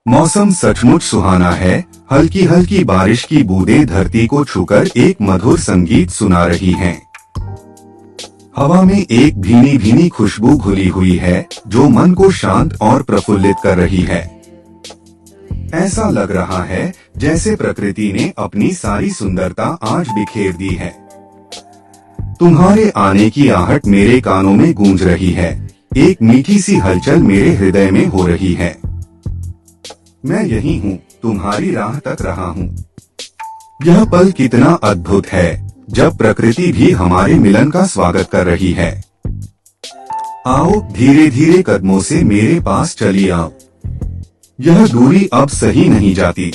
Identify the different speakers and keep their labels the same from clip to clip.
Speaker 1: मौसम सचमुच सुहाना है। हल्की हल्की बारिश की बूंदें धरती को छूकर एक मधुर संगीत सुना रही हैं। हवा में एक भीनी भीनी खुशबू घुली हुई है जो मन को शांत और प्रफुल्लित कर रही है। ऐसा लग रहा है जैसे प्रकृति ने अपनी सारी सुंदरता आज बिखेर दी है। तुम्हारे आने की आहट मेरे कानों में गूंज रही है। एक मीठी सी हलचल मेरे हृदय में हो रही है। मैं यही हूँ, तुम्हारी राह तक रहा हूँ। यह पल कितना अद्भुत है जब प्रकृति भी हमारे मिलन का स्वागत कर रही है। आओ धीरे धीरे कदमों से मेरे पास चली आओ। यह दूरी अब सही नहीं जाती।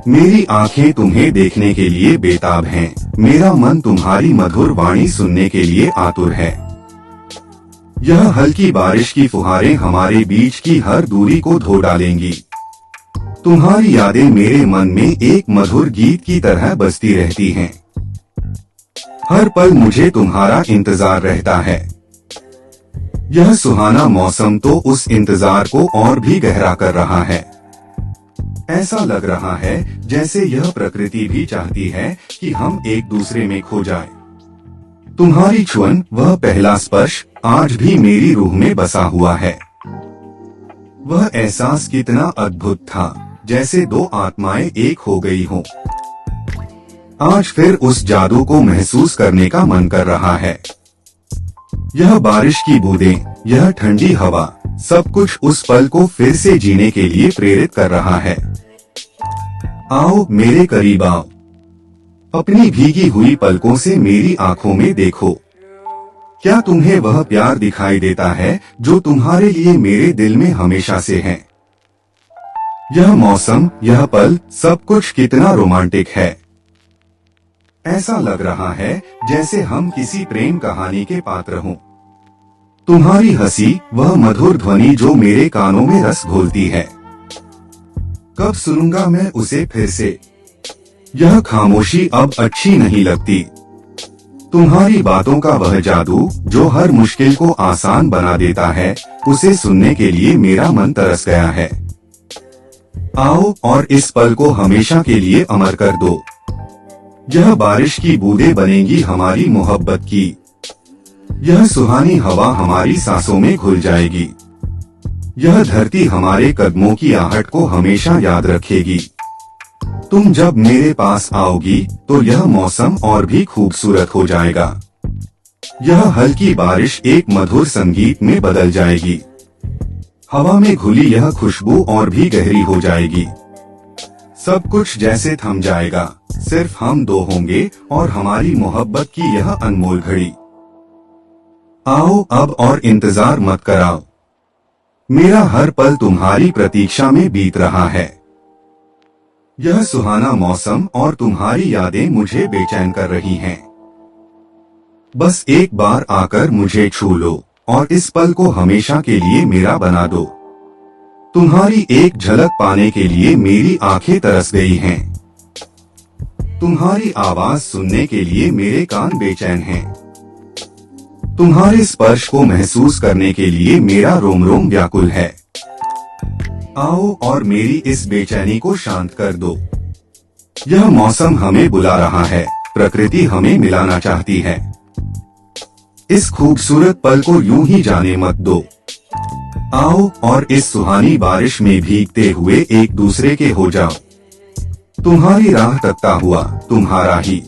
Speaker 1: मेरी आंखें तुम्हें देखने के लिए बेताब हैं। मेरा मन तुम्हारी मधुर वाणी सुनने के लिए आतुर है। यह हल्की बारिश की फुहारें हमारे बीच की हर दूरी को धो डालेंगी। तुम्हारी यादें मेरे मन में एक मधुर गीत की तरह बजती रहती हैं। हर पल मुझे तुम्हारा इंतजार रहता है। यह सुहाना मौसम तो उस इंतजार को और भी गहरा कर रहा है। ऐसा लग रहा है जैसे यह प्रकृति भी चाहती है कि हम एक दूसरे में खो जाएं। तुम्हारी छुअन, वह पहला स्पर्श आज भी मेरी रूह में बसा हुआ है। वह एहसास कितना अद्भुत था, जैसे दो आत्माएं एक हो गई हों। आज फिर उस जादू को महसूस करने का मन कर रहा है। यह बारिश की बूंदें, यह ठंडी हवा, सब कुछ उस पल को फिर से जीने के लिए प्रेरित कर रहा है। आओ मेरे करीब आओ। अपनी भीगी हुई पलकों से मेरी आंखों में देखो। क्या तुम्हें वह प्यार दिखाई देता है जो तुम्हारे लिए मेरे दिल में हमेशा से है? यह मौसम, यह पल, सब कुछ कितना रोमांटिक है। ऐसा लग रहा है जैसे हम किसी प्रेम कहानी के पात्र हों। तुम्हारी हंसी, वह मधुर ध्वनि जो मेरे कानों में रस घोलती है। कब सुनूंगा मैं उसे फिर से? यह खामोशी अब अच्छी नहीं लगती। तुम्हारी बातों का वह जादू जो हर मुश्किल को आसान बना देता है, उसे सुनने के लिए मेरा मन तरस गया है। आओ और इस पल को हमेशा के लिए अमर कर दो। यह बारिश की बूंदें बनेंगी हमारी मोहब्बत की। यह सुहानी हवा हमारी सांसों में घुल जाएगी। यह धरती हमारे कदमों की आहट को हमेशा याद रखेगी। तुम जब मेरे पास आओगी तो यह मौसम और भी खूबसूरत हो जाएगा। यह हल्की बारिश एक मधुर संगीत में बदल जाएगी। हवा में घुली यह खुशबू और भी गहरी हो जाएगी। सब कुछ जैसे थम जाएगा, सिर्फ हम दो होंगे और हमारी मोहब्बत की यह अनमोल घड़ी। आओ अब और इंतजार मत कराओ। मेरा हर पल तुम्हारी प्रतीक्षा में बीत रहा है। यह सुहाना मौसम और तुम्हारी यादें मुझे बेचैन कर रही हैं। बस एक बार आकर मुझे छू लो और इस पल को हमेशा के लिए मेरा बना दो। तुम्हारी एक झलक पाने के लिए मेरी आंखें तरस गई हैं। तुम्हारी आवाज सुनने के लिए मेरे कान बेचैन हैं। तुम्हारे स्पर्श को महसूस करने के लिए मेरा रोम रोम व्याकुल है। आओ और मेरी इस बेचैनी को शांत कर दो। यह मौसम हमें बुला रहा है, प्रकृति हमें मिलाना चाहती है। इस खूबसूरत पल को यूं ही जाने मत दो। आओ और इस सुहानी बारिश में भीगते हुए एक दूसरे के हो जाओ। तुम्हारी राह तकता हुआ तुम्हारा ही।